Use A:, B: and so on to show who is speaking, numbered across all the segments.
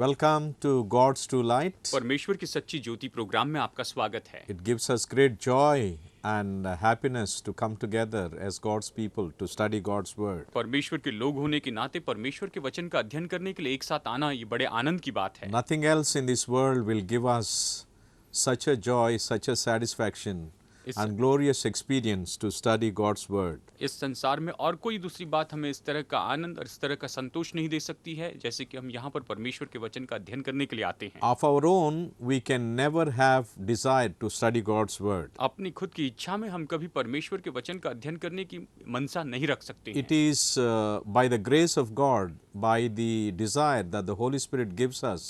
A: Welcome to God's True Light.
B: परमेश्वर की सच्ची ज्योति प्रोग्राम में आपका स्वागत है।
A: It gives us great joy and happiness to come together as God's people to study God's Word.
B: परमेश्वर के लोग होने के नाते परमेश्वर के वचन का अध्ययन करने के लिए एक साथ आना ये बड़े आनंद की बात है।
A: Nothing else in this world will give us such a joy, such a satisfaction and glorious experience to study God's Word.
B: इस संसार में और कोई दूसरी बात हमें इस तरह का आनंद और इस तरह का संतोष नहीं दे सकती है जैसे कि हम यहाँ पर परमेश्वर के वचन का अध्ययन करने के लिए आते हैं।
A: Of our own, we can never have desire to study God's Word.
B: अपनी खुद की इच्छा में हम कभी परमेश्वर के वचन का अध्ययन करने की मनसा नहीं रख सकते हैं।
A: It is by the grace of God, by the desire that the Holy Spirit gives us,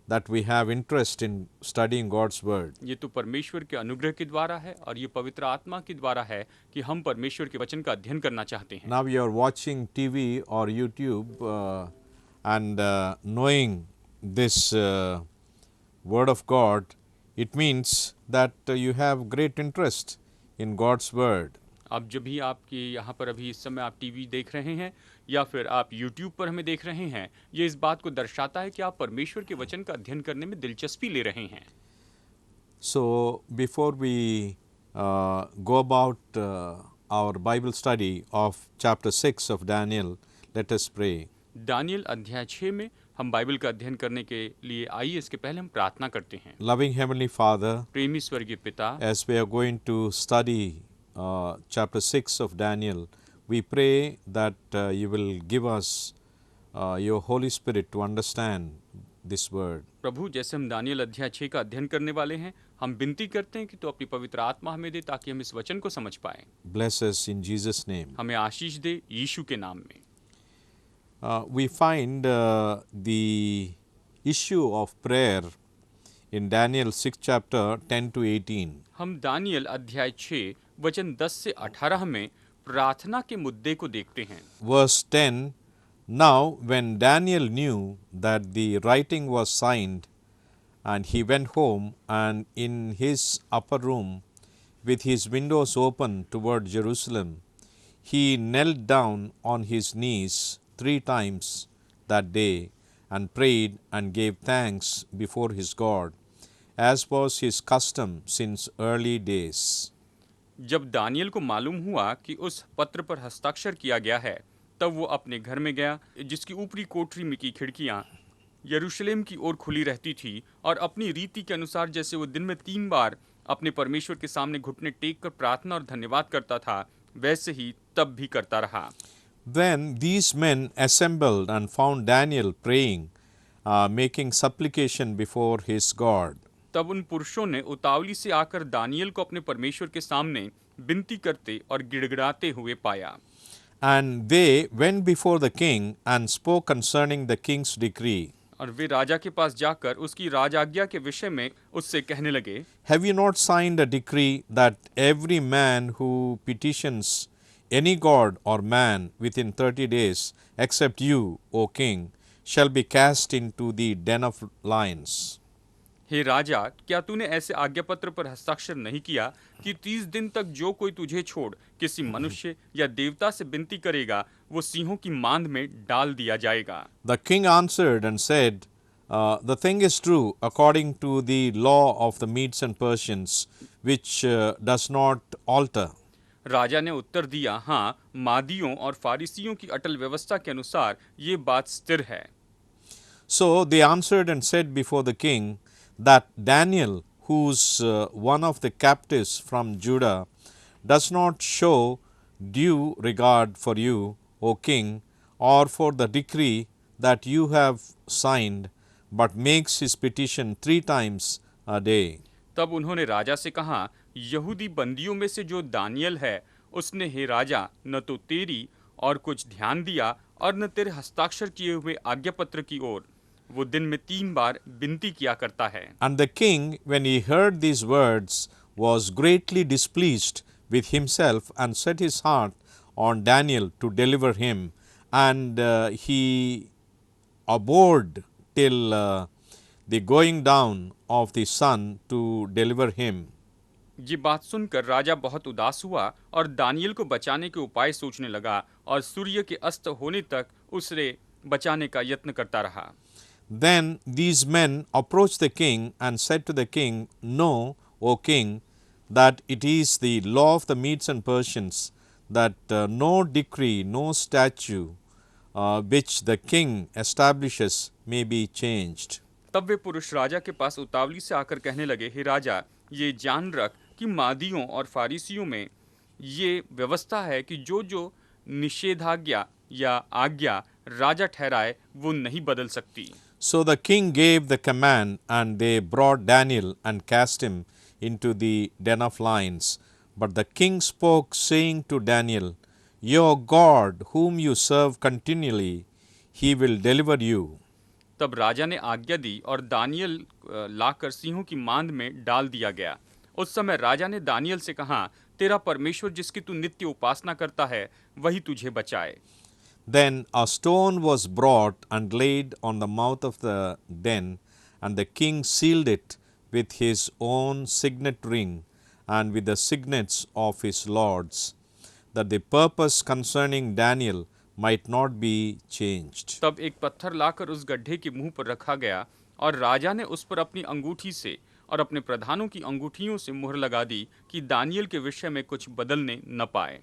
A: that we have interest in studying God's Word.
B: ये तो परमेश्वर के अनुग्रह के द्वारा है और ये पवित्र आत्मा के द्वारा है कि हम परमेश्वर के वचन का अध्ययन करना चाहते हैं।
A: Now you are watching TV or YouTube and knowing this Word of God, it means that you have great interest in God's Word.
B: अब जब भी आपके यहाँ पर अभी इस समय आप टीवी देख रहे हैं या फिर आप YouTube पर हमें देख रहे हैं, ये इस बात को दर्शाता है कि आप परमेश्वर के वचन का अध्ययन करने में दिलचस्पी ले रहे हैं।
A: So before we go about our Bible study of chapter 6 of Daniel, let us pray.
B: Daniel अध्याय 6 में हम बाइबल का अध्ययन करने के लिए आइए, इसके पहले हम प्रार्थना करते हैं।
A: Loving Heavenly Father,
B: प्रेमी स्वर्गीय पिता,
A: as we are going to study chapter 6 of Daniel, we pray that you will give us your Holy Spirit to understand this word.
B: प्रभु, जैसे हम दानियल अध्याय 6 का अध्ययन करने वाले हैं, हम विनती करते हैं कि तो अपनी पवित्र आत्मा हमें दे ताकि हम इस वचन को समझ पाएं।
A: Bless us in Jesus' name.
B: हमें आशीष दे यीशु के नाम में।
A: We find the issue of prayer in Daniel 6 chapter 10 to 18.
B: हम दानियल अध्याय 6 वचन 10 से 18 में प्रार्थना के मुद्दे को देखते हैं।
A: Verse 10, Now when Daniel knew that the writing was signed, and he went home, and in his upper room, with his windows open toward Jerusalem, he knelt down on his knees 3 times that day, and prayed and gave thanks before his God, as was his custom since early days.
B: जब Daniel को मालूम हुआ कि उस पत्र पर हस्ताक्षर किया गया है, तब वो अपने घर में गया, जिसकी ऊपरी कोठरी में की खिड़कियां यरूशलेम की ओर खुली रहती थी, और अपनी रीति के अनुसार जैसे वो दिन में 3 बार अपने परमेश्वर के सामने घुटने टेक कर प्रार्थना और धन्यवाद करता था, वैसे ही तब भी करता रहा।
A: Then these men assembled and found Daniel praying, making supplication before his God.
B: तब उन पुरुषों ने उतावली से आकर दानियल को अपने परमेश्वर के सामने विनती करते और गिड़गिड़ाते हुए पाया।
A: And they went before the king and spoke concerning the king's decree.
B: और वे राजा के पास जाकर उसकी राजाज्ञा के विषय में उससे कहने लगे,
A: Have you not signed a decree that every man who petitions any god or man within 30 days, except you, O king, shall be cast into the den of lions?
B: हे राजा, क्या तूने ऐसे आज्ञा पत्र पर हस्ताक्षर नहीं किया कि 30 दिन तक जो कोई तुझे छोड़ किसी मनुष्य या देवता से विनती करेगा, वो सिंहों की मांद में डाल दिया जाएगा?
A: The king answered and said, The thing is true according to the law of the Medes and Persians, which does not alter.
B: राजा ने उत्तर दिया, हाँ, मादियों और फारिसियों की अटल व्यवस्था के अनुसार ये बात स्थिर है।
A: So they answered and said before the king that Daniel, who's one of the captives from Judah, does not show due regard for you, O king, or for the decree that you have signed, but makes his petition 3 times a day.
B: तब उन्होंने राजा से कहा, यहूदी बंदियों में से जो Daniel है, उसने हे राजा न तो तेरी और कुछ ध्यान दिया और न तेरे हस्ताक्षर किए हुए आज्ञा पत्र की ओर, वो दिन में 3 बार विनती किया करता है।
A: And the king, when he heard these words, was greatly displeased with himself and set his heart on Daniel to deliver him, and he abode till the going down of the sun to deliver him.
B: ये बात सुनकर राजा बहुत उदास हुआ और Daniel को बचाने के उपाय सोचने लगा, और सूर्य के अस्त होने तक उसे बचाने का यत्न करता रहा।
A: Then these men approached the king and said to the king, Know, O king, that it is the law of the Medes and Persians that no decree, no statute which the king establishes may be changed.
B: तब वे पुरुष राजा के पास उतावली से आकर कहने लगे, हे राजा, ये जान रख कि मादियों और फारिसियों में ये व्यवस्था है कि जो जो निषेधाज्ञा या आज्ञा राजा ठहराए वो नहीं बदल सकती।
A: So the king gave the command, and they brought Daniel and cast him into the den of lions. But the king spoke, saying to Daniel, Your God, whom you serve continually, he will deliver you.
B: तब राजा ने आज्ञा दी और Daniel लाकर सिंहों की मांद में डाल दिया गया। उस समय राजा ने दानियल से कहा, तेरा परमेश्वर जिसकी तू नित्य उपासना करता है वही तुझे बचाए।
A: Then a stone was brought and laid on the mouth of the den, and the king sealed it with his own signet ring and with the signets of his lords, that the purpose concerning Daniel might not be changed.
B: तब एक पत्थर लाकर उस गड्ढे के मुंह पर रखा गया और राजा ने उस पर अपनी अंगूठी से और अपने प्रधानों की अंगूठियों से मुहर लगा दी कि दानियल के विषय में कुछ बदलने न पाए।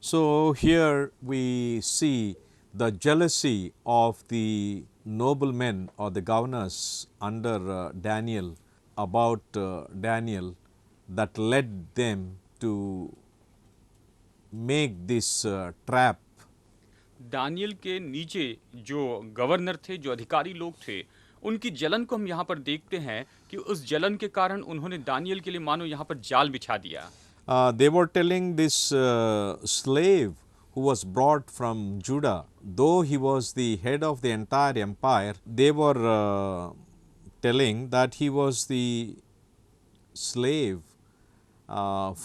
A: So here we see the jealousy of the noblemen or the governors under Daniel about Daniel that led them to make this trap.
B: Daniel के नीचे जो गवर्नर थे, जो अधिकारी लोग थे, उनकी जलन को हम यहाँ पर देखते हैं कि उस जलन के कारण उन्होंने दानियल के लिए मानो यहाँ पर जाल बिछा दिया।
A: They were telling this slave who was brought from Judah, though he was the head of the entire empire, they were telling that he was the slave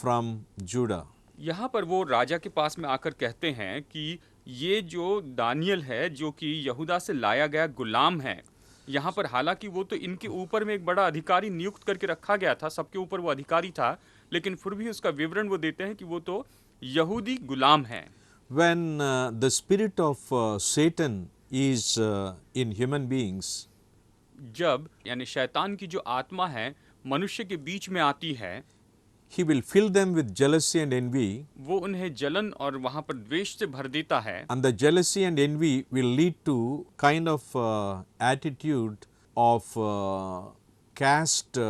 A: from Judah.
B: यहाँ पर वो राजा के पास में आकर कहते हैं कि ये जो दानियल है, जो कि यहूदा से लाया गया गुलाम है, यहाँ पर हालांकि वो तो इनके ऊपर में एक बड़ा अधिकारी नियुक्त करके रखा गया था, सबके ऊपर वो अधिकारी था, लेकिन फिर भी उसका विवरण वो देते हैं कि वो तो यहूदी गुलाम है।
A: When the spirit of Satan is in human beings,
B: जब यानी शैतान की जो आत्मा है मनुष्य के बीच में आती है,
A: he will fill them with jealousy and envy,
B: वो उन्हें जलन और वहाँ पर द्वेष से भर देता है।
A: and the jealousy and envy will lead to kind of attitude of caste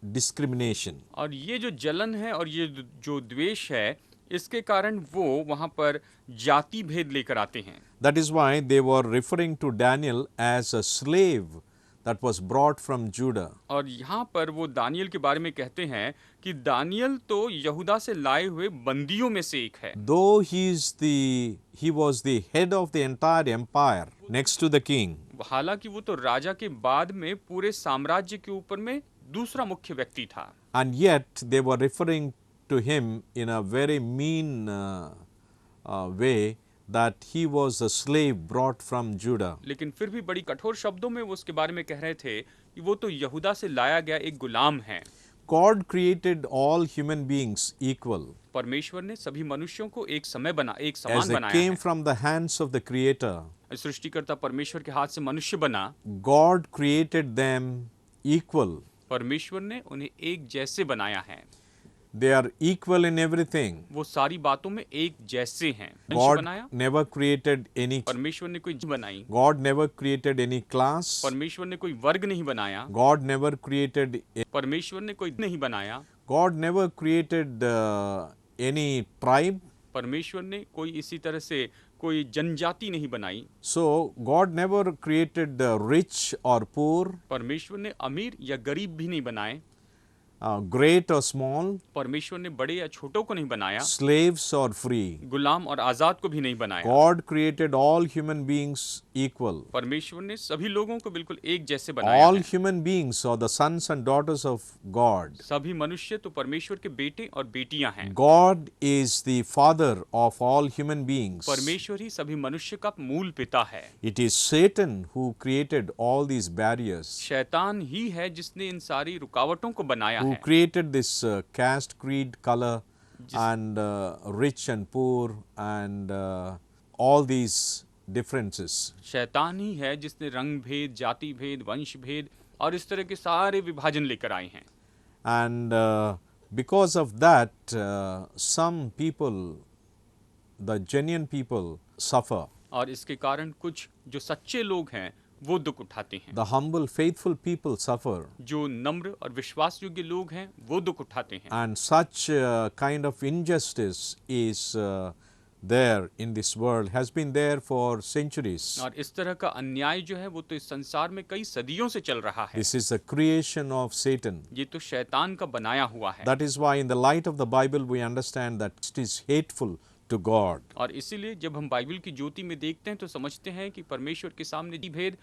A: discrimination.
B: और ये जो जलन है और ये जो द्वेष है, इसके कारण वो वहाँ पर जाति भेद लेकर आते हैं।
A: That is why they were referring to Daniel as a slave that was brought from Judah.
B: और यहाँ पर वो दानियल के बारे में कहते हैं कि दानियल तो यहूदा से लाए हुए बंदियों में से एक है।
A: Though he was the head of the entire empire next to the king,
B: हालांकि वो तो राजा के बाद में पूरे साम्राज्य के ऊपर में दूसरा मुख्य व्यक्ति था,
A: and yet they were referring to him in a very mean way that he was a slave brought from Judah.
B: लेकिन फिर भी बड़ी कठोर शब्दों में वो उसके बारे में कह रहे थे कि वो तो यहूदा से लाया गया एक गुलाम है।
A: God created all human beings equal.
B: परमेश्वर ने सभी मनुष्यों को एक
A: As
B: समान
A: they
B: बनाया
A: came
B: है।
A: from the hands of the Creator,
B: सृष्टिकर्ता परमेश्वर के हाथ से मनुष्य बना,
A: God created them equal.
B: परमेश्वर ने उन्हें एक जैसे बनाया है।
A: They are equal in everything.
B: वो सारी बातों में एक जैसे हैं। मनुष्य
A: God
B: बनाया,
A: never created any.
B: परमेश्वर ने कोई बनाई,
A: God never created any class.
B: परमेश्वर ने कोई वर्ग नहीं बनाया,
A: God never created.
B: परमेश्वर ने कोई नहीं बनाया,
A: God never created any tribe.
B: परमेश्वर ने कोई इसी तरह से कोई जनजाति नहीं बनाई।
A: So God never created the rich or poor,
B: परमेश्वर ने अमीर या गरीब भी नहीं बनाए,
A: great or small,
B: परमेश्वर ने बड़े या छोटों को नहीं बनाया,
A: slaves or free.
B: गुलाम और आजाद को भी नहीं बनाया।
A: God created all human beings equal.
B: परमेश्वर ने सभी लोगों को बिल्कुल एक जैसे बनाया
A: All
B: है।
A: human beings are the sons and daughters of God.
B: सभी मनुष्य तो परमेश्वर के बेटे और बेटियां हैं।
A: God is the father of all human beings.
B: परमेश्वर ही सभी मनुष्य का मूल पिता है।
A: It is Satan who created all these barriers,
B: शैतान ही है जिसने इन सारी रुकावटों को बनाया
A: who
B: है,
A: created this caste, creed, color, and rich and poor, and all these differences.
B: शैतान ही है जिसने रंग भेद, जाति भेद, वंश भेद और इस तरह के सारे विभाजन लेकर आए हैं।
A: And because of that, some people, the genuine people, suffer.
B: और इसके कारण कुछ जो सच्चे लोग हैं वो दुख उठाते हैं।
A: The humble, faithful people suffer.
B: जो नम्र और विश्वास योग्य लोग हैं वो दुख उठाते हैं।
A: And such kind of injustice is there in this world, has been there for centuries.
B: और इस तरह का अन्याय जो है वो तो इस संसार में कई सदियों से चल रहा है।
A: This is a creation of Satan.
B: ये तो शैतान का बनाया हुआ है।
A: That is why in the light of the Bible we understand that it is hateful to God.
B: और इसीलिए जब हम बाइबल की ज्योति में देखते हैं तो समझते हैं कि परमेश्वर के सामने भेद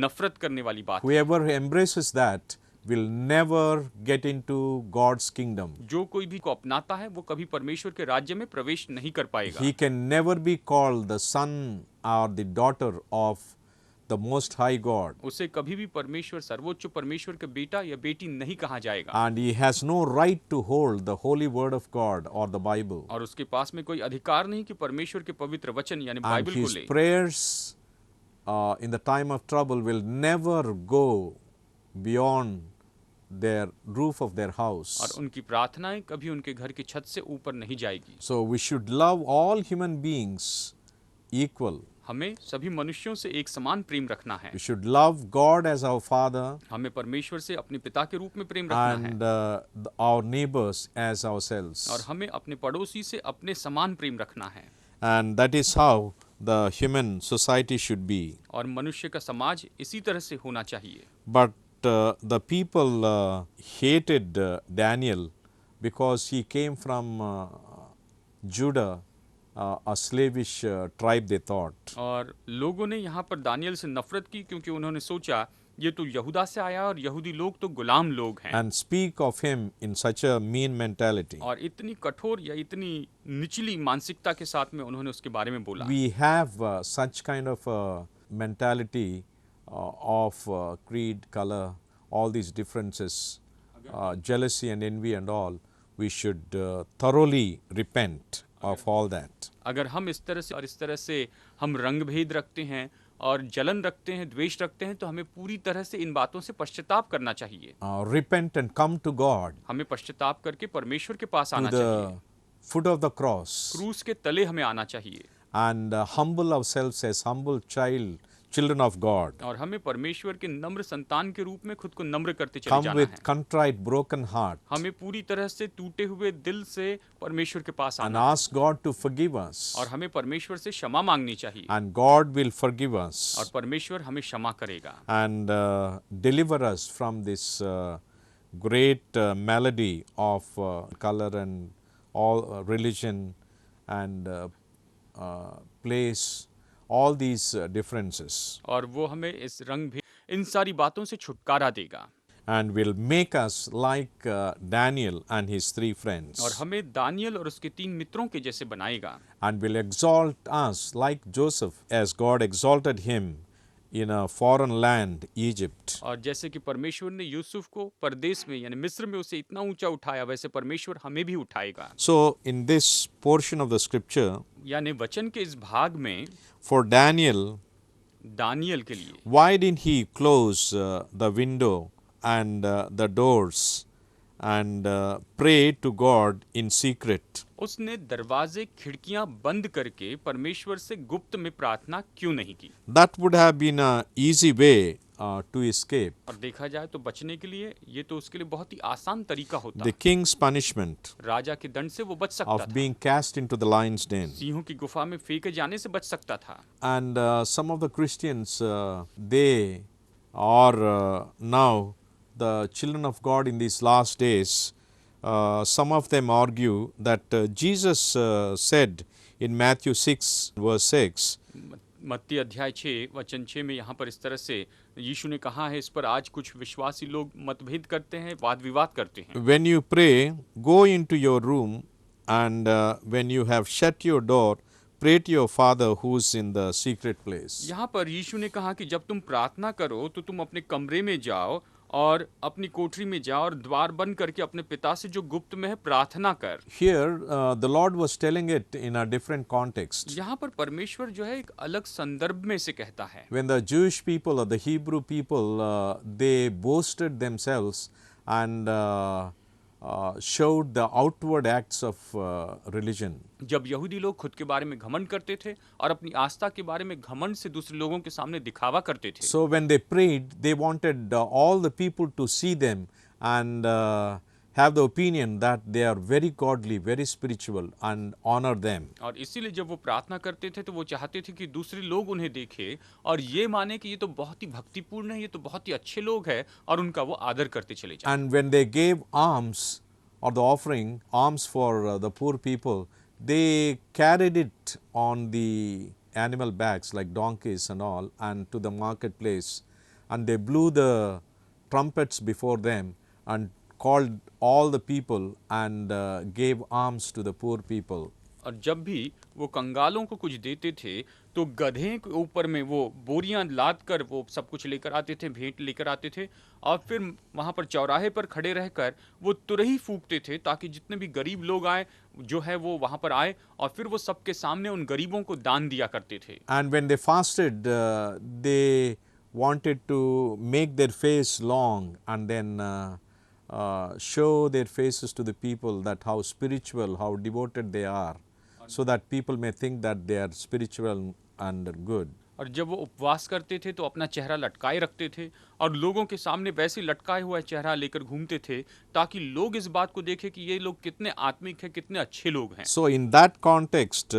B: नफरत करने वाली बात है।
A: Whoever embraces that will never get into God's kingdom.
B: जो कोई भी को अपनाता है वो कभी परमेश्वर के राज्य में प्रवेश नहीं कर पाएगा।
A: He can never be called the son or the daughter of the Most High God.
B: उसे कभी भी परमेश्वर, सर्वोच्च परमेश्वर का बेटा या बेटी नहीं कहा जाएगा।
A: And he has no right to hold the holy word of God or the Bible.
B: और उसके पास में कोई अधिकार नहीं कि परमेश्वर के पवित्र वचन यानी
A: And
B: बाइबल को
A: his
B: ले।
A: prayers in the time of trouble will never go beyond their roof of their
B: और
A: house.
B: उनकी प्रार्थनाएं कभी उनके घर की छत से ऊपर नहीं जाएगी।
A: So we should love all human beings equal.
B: हमें सभी मनुष्यों से एक समान प्रेम रखना है।
A: We should love God as our Father
B: हमें परमेश्वर से अपने पिता के रूप में प्रेम रखना है
A: and our neighbors as ourselves.
B: और हमें अपने पड़ोसी से अपने समान प्रेम रखना है।
A: And that is how the human society should be.
B: और मनुष्य का समाज इसी तरह से होना चाहिए।
A: But the people hated Daniel because he came from Judah, a slavish tribe they thought.
B: और लोगों ने यहाँ पर दानियल से नफरत की क्योंकि उन्होंने सोचा ये तो यहूदा से आया और यहूदी लोग तो गुलाम लोग हैं।
A: And speak of him in such a mean mentality.
B: और इतनी कठोर या इतनी निचली मानसिकता के साथ में उन्होंने उसके बारे में बोला।
A: We have such kind of mentality of creed, color, all these differences, jealousy and envy and all. We should thoroughly repent of all that.
B: अगर हम इस तरह से और इस तरह से हम रंग भेद रखते हैं और जलन रखते हैं, द्वेष रखते हैं, तो हमें पूरी तरह से इन बातों से पश्चाताप करना चाहिए।
A: Repent and come to God,
B: हमें पश्चाताप करके परमेश्वर के पास
A: to
B: आना चाहिए।
A: the foot of the cross,
B: क्रूस के तले हमें आना चाहिए
A: and humble ourselves as humble children of God.
B: और हमें परमेश्वर के नम्र संतान के रूप में खुद को नम्र करते चले
A: Come
B: जाना
A: with
B: है।
A: contrite, broken heart,
B: हमें पूरी तरह से टूटे हुए दिल से परमेश्वर के पास
A: and
B: आना है
A: ask God to forgive us.
B: और हमें परमेश्वर से क्षमा मांगनी चाहिए
A: And God will forgive
B: और
A: us
B: परमेश्वर हमें क्षमा करेगा
A: and deliver us from this great malady of color and all religion and place, all these differences,
B: और वो हमें इस रंग भेद इन सारी बातों से छुटकारा देगा
A: and will make us like Daniel and his three
B: और
A: friends,
B: हमें दानियल और उसके 3 मित्रों के जैसे बनाएगा
A: and will exalt us like Joseph as God exalted him in a foreign land, Egypt.
B: और जैसे कि परमेश्वर ने यूसुफ को परदेश में यानी मिस्र में उसे इतना ऊंचा उठाया वैसे परमेश्वर हमें भी उठाएगा।
A: So in this portion of the scripture,
B: यानी वचन के इस भाग में
A: for Daniel,
B: दानियल के लिए
A: why didn't he close the window and the doors and pray to God in secret?
B: उसने दरवाजे खिड़कियां बंद करके परमेश्वर से गुप्त में प्रार्थना क्यों नहीं की?
A: That would have been an easy way to escape
B: और देखा जाए तो बचने के लिए ये तो उसके लिए बहुत ही आसान तरीका होता।
A: the king's punishment
B: राजा के दंड से वो बच सकता
A: of
B: था,
A: being cast into the lion's den.
B: सिंहों की गुफा में फेंके जाने से बच सकता था।
A: And some of the Christians, they are now the children of God in these last days. Some of them argue that Jesus said in Matthew 6 verse 6,
B: मत्ती अध्याय 6 वचन 6 में यहाँ पर इस तरह से यीशु ने कहा है, इस पर आज कुछ विश्वासी लोग मतभेद करते हैं, वाद विवाद करते हैं।
A: when you pray, go into your room and when you have shut your door, pray to your Father who's in the secret place.
B: यहाँ पर यीशु ने कहा कि जब तुम प्रार्थना करो तो तुम अपने कमरे में जाओ और अपनी कोठरी में जा और द्वार बंद करके अपने पिता से जो गुप्त में है प्रार्थना कर।
A: Here, the Lord was telling it in a different context.
B: यहाँ पर परमेश्वर जो है एक अलग संदर्भ में से कहता है।
A: When the Jewish people or the Hebrew people, they boasted themselves and showed the outward acts of religion.
B: जब यहूदी लोग खुद के बारे में घमंड करते थे और अपनी आस्था के बारे में घमंड से दूसरे लोगों के सामने दिखावा करते थे।
A: So when they prayed, they wanted all the people to see them and have the opinion that they are very godly, very spiritual and honor them.
B: और इसीलिए जब वो प्रार्थना करते थे तो वो चाहते थे कि दूसरे लोग उन्हें देखें और ये माने कि ये तो बहुत ही भक्तिपूर्ण है, ये तो बहुत ही अच्छे लोग हैं और उनका वो आदर करते चले जाएं।
A: And when they gave alms or the offering, alms for the poor people, they carried it on the animal bags like donkeys and all and to the marketplace, and they blew the trumpets before them and called all the people and gave alms to the poor people.
B: और जब भी वो कंगालों को कुछ देते थे तो गधे के ऊपर में वो बोरियां लाद कर वो सब कुछ लेकर आते थे, भेंट लेकर आते थे और फिर वहां पर चौराहे पर खड़े रहकर वो तुरही फूंकते थे ताकि जितने भी गरीब लोग आए जो है वो वहां पर आए और फिर वो सबके सामने उन गरीबों को दान दिया करते थे।
A: And when they fasted, they wanted to make their face long and then show their faces to the people that how spiritual, how devoted they are, so that people may think that they are spiritual and good.
B: और जब वो उपवास करते थे तो अपना चेहरा लटकाए रखते थे और लोगों के सामने वैसे लटकाए हुआ चेहरा लेकर घूमते थे ताकि लोग इस बात को देखें कि ये लोग कितने आत्मिक हैं, कितने अच्छे लोग हैं।
A: So in that context,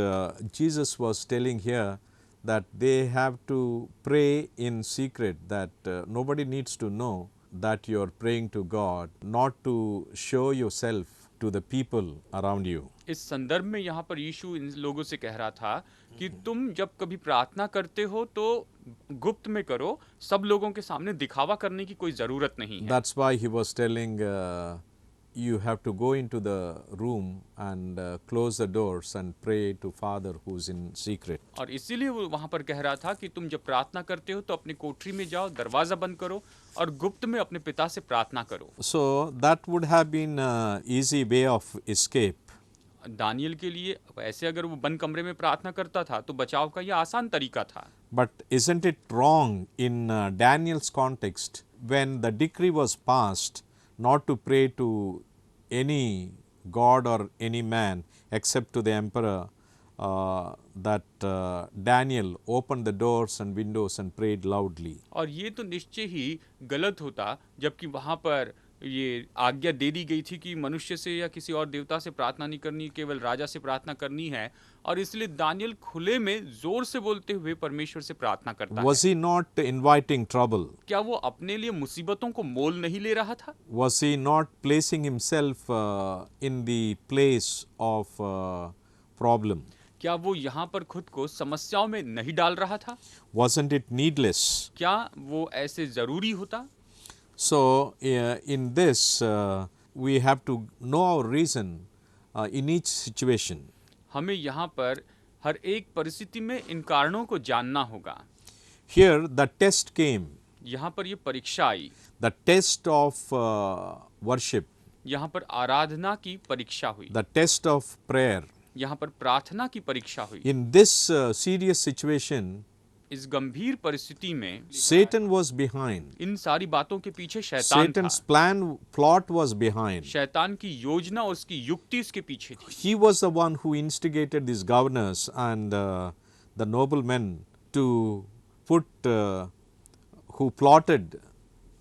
A: Jesus was telling here that they have to pray in secret, that nobody needs to know that you are praying to God, not to show yourself to the people around you.
B: इस संदर्भ में यहाँ पर यीशु इन लोगों से कह रहा था कि तुम जब कभी प्रार्थना करते हो तो गुप्त में करो, सब लोगों के सामने दिखावा करने की कोई जरूरत नहीं है।
A: That's why he was telling you have to go into the room and close the doors and pray to Father who's in secret.
B: और इसीलिए वो वहाँ पर कह रहा था कि तुम जब प्रार्थना करते हो तो अपनी कोठरी में जाओ, दरवाजा बंद करो और गुप्त में अपने पिता से प्रार्थना करो।
A: So that would have been an easy way of escape.
B: Daniel के लिए ऐसे अगर वो बंद कमरे में प्रार्थना करता था तो बचाव का यह आसान तरीका था।
A: But isn't it wrong in Daniel's context when the decree was passed not to pray to any god or any man except to the emperor, that Daniel opened the doors and windows and prayed loudly?
B: और ये तो निश्चय ही गलत होता जबकि वहाँ पर ये आज्ञा दे दी गई थी कि मनुष्य से या किसी और देवता से प्रार्थना नहीं करनी, केवल राजा से प्रार्थना करनी है और इसलिए दानियल खुले में जोर से बोलते हुए परमेश्वर से प्रार्थना करता
A: Was he not inviting trouble?
B: क्या वो अपने लिए मुसीबतों को मोल नहीं ले रहा था?
A: Was he not placing himself in the place of problem?
B: क्या वो यहाँ पर खुद को समस्याओं में नहीं डाल रहा था?
A: Wasn't it needless?
B: क्या वो ऐसे जरूरी होता?
A: So in this we have to know our reason in each situation.
B: हमें यहाँ पर हर एक परिस्थिति में इन कारणों को जानना होगा।
A: Here the test came.
B: यहाँ पर ये परीक्षा आई।
A: The test of worship.
B: यहाँ पर आराधना की परीक्षा हुई।
A: The test of prayer.
B: यहाँ पर प्रार्थना की परीक्षा हुई।
A: In this serious situation,
B: इस गंभीर परिस्थिति में
A: Satan was behind.
B: इन सारी बातों के पीछे शैतान था।
A: Satan's plot was behind.
B: शैतान की योजना और उसकी युक्ति इसके पीछे थी।
A: He was the one who instigated these governors and the noblemen to who plotted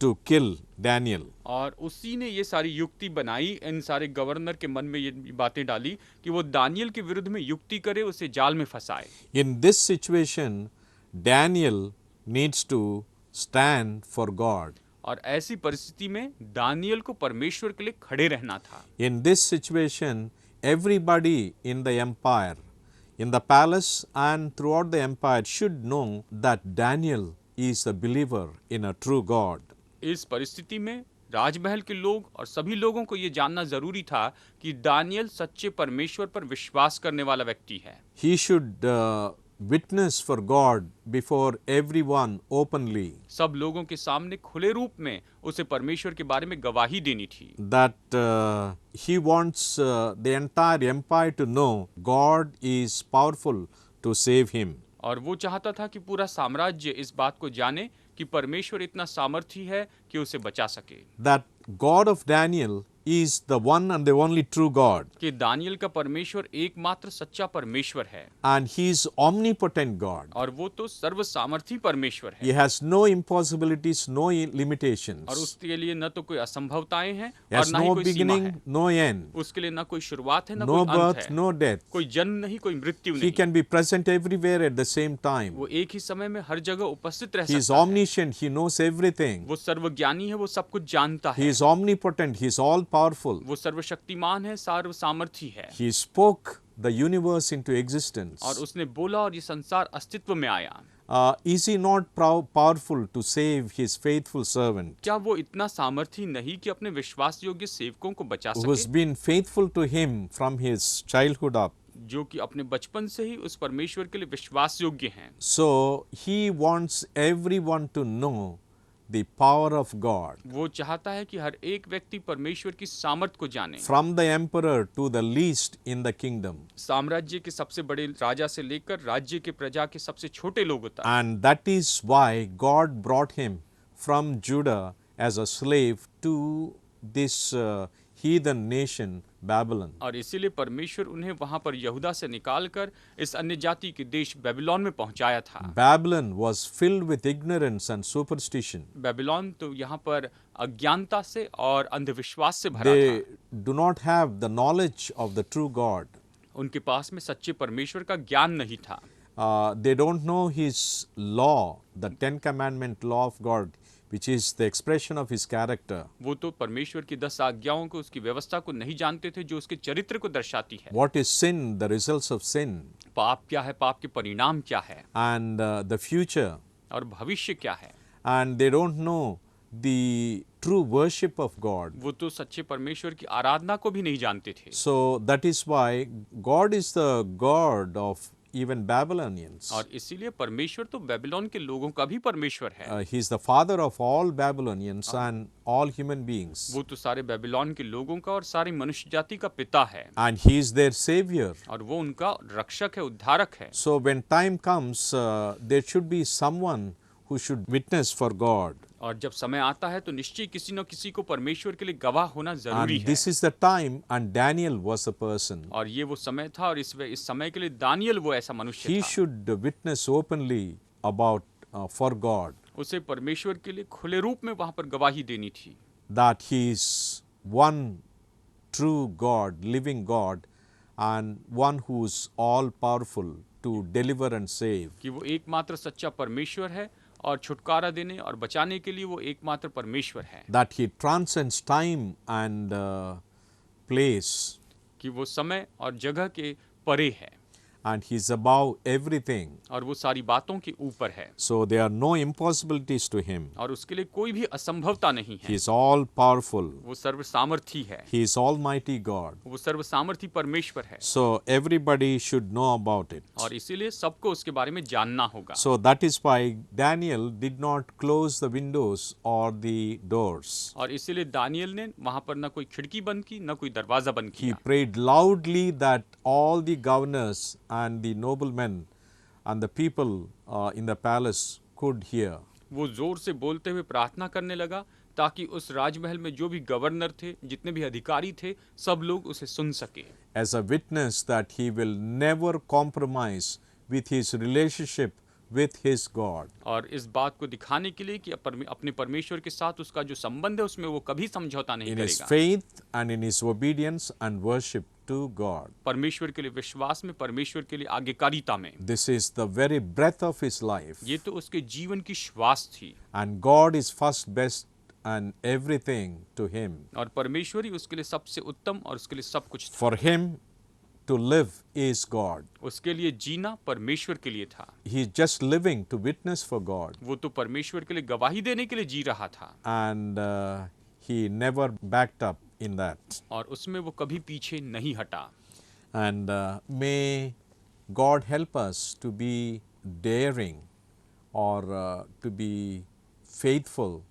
A: to kill Daniel.
B: और उसी ने ये सारी युक्ति बनाई, इन सारे गवर्नर के मन में ये बातें डाली कि वो दानियल के विरुद्ध में युक्ति करे, उसे जाल में फंसाए।
A: In this situation, Daniel needs to stand for God.
B: और ऐसी परिस्थिति में दानियल को परमेश्वर के लिए खड़े रहना था।
A: In this situation, everybody in the empire, in the palace and throughout the empire should know that Daniel is a believer in a true God.
B: इस परिस्थिति में राजमहल के लोग और सभी लोगों को ये जानना जरूरी था कि दानियल सच्चे परमेश्वर पर विश्वास करने वाला व्यक्ति है।
A: He should witness for God before everyone openly,
B: सब लोगों के सामने खुले रूप में उसे परमेश्वर के बारे में गवाही देनी थी।
A: that he wants the entire empire to know God is powerful to save him.
B: और वो चाहता था कि पूरा साम्राज्य इस बात को जाने कि परमेश्वर इतना सामर्थी है कि उसे बचा सके।
A: That God of Daniel is the one and the only true God,
B: कि दानियल का परमेश्वर एकमात्र सच्चा परमेश्वर है
A: and he is omnipotent God.
B: और वो तो सर्व सामर्थी परमेश्वर
A: He
B: है
A: has no impossibilities, no
B: और
A: limitations.
B: उसके लिए न तो कोई असंभवताएं हैं
A: He
B: और
A: has
B: न ही
A: no
B: कोई सीमा
A: beginning,
B: है।
A: no end,
B: उसके लिए न कोई शुरुआत है न
A: no
B: कोई अंत
A: birth,
B: है,
A: no death.
B: कोई जन्म नहीं, कोई मृत्यु
A: He
B: नहीं।
A: can be present everywhere at the same time.
B: वो एक ही समय में हर जगह उपस्थित रह
A: He is
B: सकता है।
A: omniscient, he knows everything.
B: वो सर्वज्ञानी है, वो सब कुछ जानता
A: He
B: है।
A: is omnipotent, he is all powerful.
B: वो सर्वशक्तिमान है, सर्व सामर्थी है
A: He spoke the universe into
B: और
A: existence.
B: उसने बोला और ये संसार अस्तित्व में आया।
A: Is he not powerful to save his faithful servant
B: क्या वो इतना सामर्थी नहीं कि अपने विश्वास योग्य सेवकों को बचा
A: who has
B: सके,
A: been faithful to him from his childhood up?
B: जो कि अपने बचपन से ही उस परमेश्वर के लिए विश्वास योग्य हैं।
A: So he wants everyone to know the power of God,
B: वो चाहता है कि हर एक व्यक्ति परमेश्वर की सामर्थ को जाने,
A: from the emperor to the least in the kingdom.
B: साम्राज्य के सबसे बड़े राजा से लेकर राज्य के प्रजा के सबसे छोटे लोगों तक।
A: And that is why God brought him from Judah as a slave to this heathen nation Babylon.
B: और इसीलिए परमेश्वर उन्हें वहां पर यहूदा से निकालकर इस अन्य जाति के देश बेबीलोन में पहुंचाया था।
A: Babylon was filled with ignorance and superstition.
B: Babylon तो यहाँ पर अज्ञानता से और अंधविश्वास से भरा
A: They
B: था।
A: do not have the knowledge of the true God.
B: उनके पास में सच्चे परमेश्वर का ज्ञान नहीं था।
A: They don't know his law, the Ten Commandment law of God, which is the expression of his character.
B: वो तो परमेश्वर की 10 आज्ञाओं को, उसकी व्यवस्था को नहीं जानते थे, जो उसके चरित्र को दर्शाती है।
A: What is sin, the results of sin,
B: पाप क्या है, पाप के परिणाम क्या है
A: and the future.
B: और भविष्य क्या है।
A: And they don't know the true worship of God.
B: वो तो सच्चे परमेश्वर की आराधना को भी नहीं जानते थे।
A: So that is why God is the God of even Babylonians.
B: और इसीलिए परमेश्वर तो बेबीलोन के लोगों का भी परमेश्वर है।
A: He is the father of all Babylonians and all human beings.
B: वो तो सारे बेबीलोन के लोगों का और सारी मनुष्य जाति का पिता है
A: And he is their savior.
B: और वो उनका रक्षक है, उद्धारक है।
A: So when time comes, there should be someone who should witness for God.
B: और जब समय आता है तो निश्चय किसी न किसी को परमेश्वर के लिए गवाह होना जरूरी
A: And
B: है।
A: this is the time, and Daniel was a person.
B: और ये वो समय था और इस समय के लिए दानियल वो ऐसा मनुष्य
A: He
B: था।
A: should witness openly about for God,
B: उसे परमेश्वर के लिए खुले रूप में वहां पर गवाही देनी थी
A: that he is one true God, living God, and one who is all powerful to deliver and save.
B: कि वो एकमात्र सच्चा परमेश्वर है और छुटकारा देने और बचाने के लिए वो एकमात्र परमेश्वर है।
A: That he transcends time and place,
B: कि वो समय और जगह के परे है
A: and he is above everything.
B: और वो सारी बातों के ऊपर है
A: So there are no impossibilities to him.
B: और उसके लिए कोई भी असंभवता नहीं
A: He
B: है।
A: is all powerful.
B: वो सर्व सामर्थी है,
A: He is almighty God.
B: वो सर्व सामर्थी परमेश्वर है
A: So everybody should know about it.
B: और इसीलिए सबको उसके बारे में जानना होगा।
A: So that is why Daniel did not close the windows or the doors.
B: और इसीलिए दानियल ने वहां पर न कोई खिड़की बंद की, न कोई दरवाजा बंद
A: He
B: किया।
A: prayed loudly that all the governors and the noblemen and the people in the palace could hear.
B: वो जोर से बोलते हुए प्रार्थना करने लगा ताकि उस राजमहल में जो भी गवर्नर थे, जितने भी अधिकारी थे, सब लोग उसे सुन सके।
A: As a witness that he will never compromise with his relationship with his God.
B: और इस बात को दिखाने के लिए कि अपने परमेश्वर के साथ उसका जो संबंध है उसमें वो कभी समझौता नहीं
A: In his
B: करेगा।
A: faith and in his obedience and worship to God.
B: परमेश्वर के लिए विश्वास में, परमेश्वर के लिए आज्ञाकारिता में।
A: This is the very breath of his life.
B: ये तो उसके जीवन की श्वास थी
A: And God is first, best, and everything to him.
B: और परमेश्वर ही उसके लिए सबसे उत्तम और उसके लिए सब कुछ था।
A: For him to live is God.
B: उसके लिए जीना परमेश्वर के लिए था।
A: He is just living to witness for God.
B: वो तो परमेश्वर के लिए गवाही देने के लिए जी रहा था
A: And he never backed up in that.
B: और उसमें वो कभी पीछे नहीं हटा।
A: And may God help us to be daring or to be faithful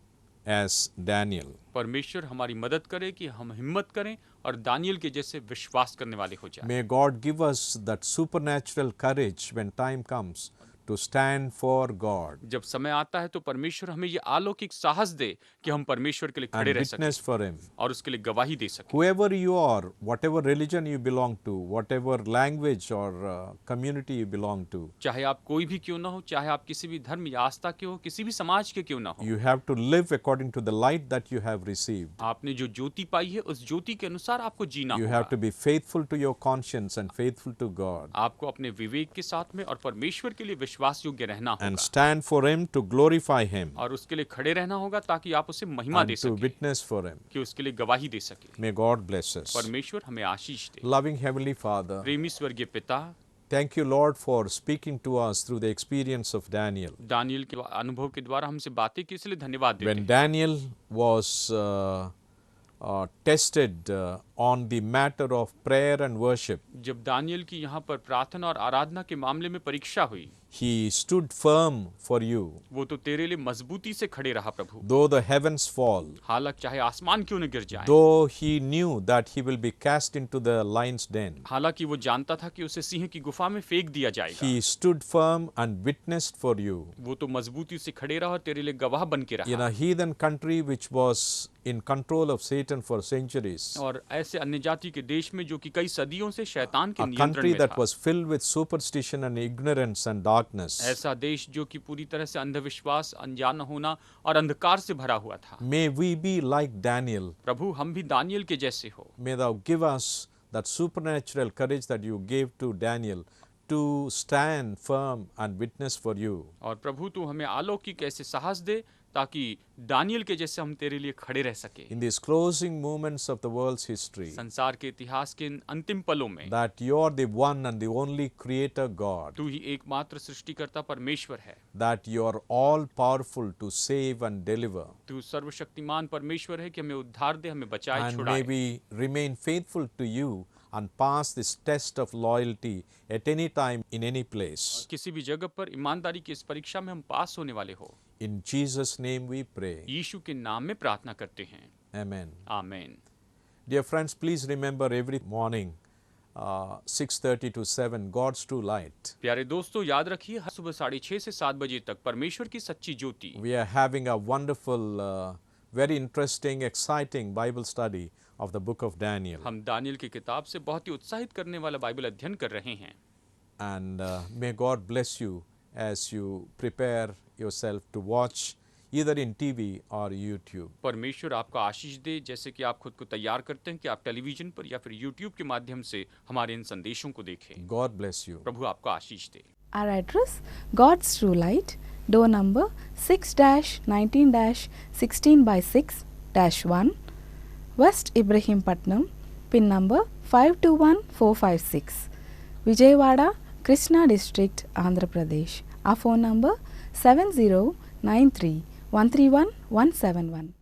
A: as Daniel.
B: परमेश्वर हमारी मदद करे कि हम हिम्मत करें और दानियल के जैसे विश्वास करने वाले हो जाएं।
A: May God give us that supernatural courage when time comes to stand for God
B: जब समय आता है तो परमेश्वर हमें ये अलौकिक साहस दे कि हम परमेश्वर के लिए खड़े
A: and
B: रह सकें
A: witness for Him.
B: और उसके लिए गवाही दे सकें।
A: Whoever you are, whatever religion you belong to, whatever language or community you belong to,
B: चाहे आप कोई भी क्यों ना हो, चाहे आप किसी भी धर्म या आस्था के हो, किसी भी समाज के क्यों ना हो,
A: you have to live according to the light that you have received.
B: आपने जो ज्योति पाई है उस ज्योति के अनुसार आपको जीना
A: You
B: होगा।
A: have to be faithful to your conscience and faithful to God
B: आपको अपने विवेक के साथ में और परमेश्वर के लिए विश्वास योग्य रहना
A: and
B: होगा
A: stand for Him to glorify Him
B: और उसके लिए खड़े रहना होगा ताकि आप उसे महिमा दे
A: and to
B: सकें,
A: witness for Him.
B: कि उसके लिए गवाही दे सके।
A: May God bless us.
B: परमेश्वर हमें आशीष दे।
A: Loving Heavenly Father,
B: प्रेमी स्वर्गीय पिता,
A: thank you, Lord, for speaking to us through the experience of Daniel.
B: Daniel के अनुभव के द्वारा हमसे बातें की, इसलिए धन्यवाद देते
A: When
B: हैं।
A: Daniel was tested on the matter of prayer and worship,
B: जब दानियल की यहाँ पर प्रार्थना और आराधना के मामले में परीक्षा हुई,
A: he stood firm for you.
B: वो तो तेरे लिए मजबूती से खड़े रहा प्रभु।
A: Though the heavens fall,
B: हालांकि चाहे आसमान क्यों न गिर जाए,
A: though he knew that he will be cast into the lion's den,
B: हालांकि वो जानता था कि उसे सिंह की गुफा में फेंक दिया जाएगा,
A: he stood firm and witnessed for you.
B: वो तो मजबूती से खड़े रहा और तेरे लिए गवाह बन के
A: In
B: रहा।
A: a heathen country which was in control of Satan for centuries,
B: और ऐसे अन्य जाति के देश में जो कि कई सदियों से शैतान के
A: a
B: नियंत्रण
A: country
B: में
A: that
B: था,
A: was filled with superstition and ignorance and darkness,
B: ऐसा देश जो कि पूरी तरह से अंधविश्वास, अनजान होना और अंधकार से भरा हुआ था।
A: may we be like Daniel.
B: प्रभु हम भी दानियल के जैसे हो।
A: May thou give us that supernatural courage that you gave to Daniel to stand firm and witness for you.
B: और प्रभु तू हमें अलौकिक ऐसे साहस दे ताकि दानियल के जैसे हम तेरे लिए खड़े रह सके
A: In these closing moments of the world's history,
B: संसार के इतिहास के इन अंतिम पलों में।
A: that you are the one and the only creator God,
B: तू ही एकमात्र सृष्टिकर्ता परमेश्वर है,
A: that you are all powerful to save and deliver,
B: तू सर्वशक्तिमान परमेश्वर है कि हमें उद्धार दे, हमें बचाए,
A: and may
B: छुड़ाए।
A: we remain faithful to you and pass this test of loyalty at any time in any place.
B: किसी भी जगह पर ईमानदारी की इस परीक्षा में हम पास होने वाले हो।
A: In Jesus' name we pray.
B: यीशु के नाम में प्रार्थना करते हैं,
A: Amen.
B: आमीन।
A: Dear friends, please remember every morning 6:30 to 7, God's true light.
B: प्यारे दोस्तों याद रखिए हर सुबह 6:30 से 7 बजे तक परमेश्वर की सच्ची ज्योति।
A: We are having a wonderful, very interesting, exciting Bible study of the book of Daniel.
B: हम दानियल की किताब से बहुत ही उत्साहित करने वाला बाइबल अध्ययन कर रहे हैं।
A: And may God bless you as you prepare yourself to watch either in TV or YouTube.
B: परमेश्वर आपको आशीष दे, जैसे कि आप खुद को तैयार करते हैं कि आप टेलीविजन पर या फिर यूट्यूब के माध्यम से हमारे इन संदेशों को देखें।
A: God bless you.
B: प्रभु आपको आशीष दे।
C: Our address, God's True Light, door number 6-19-16/6-1, West Ibrahimpatnam, pin number 521456, Vijayawada, Krishna District, Andhra Pradesh. Our phone number 7093 131 171.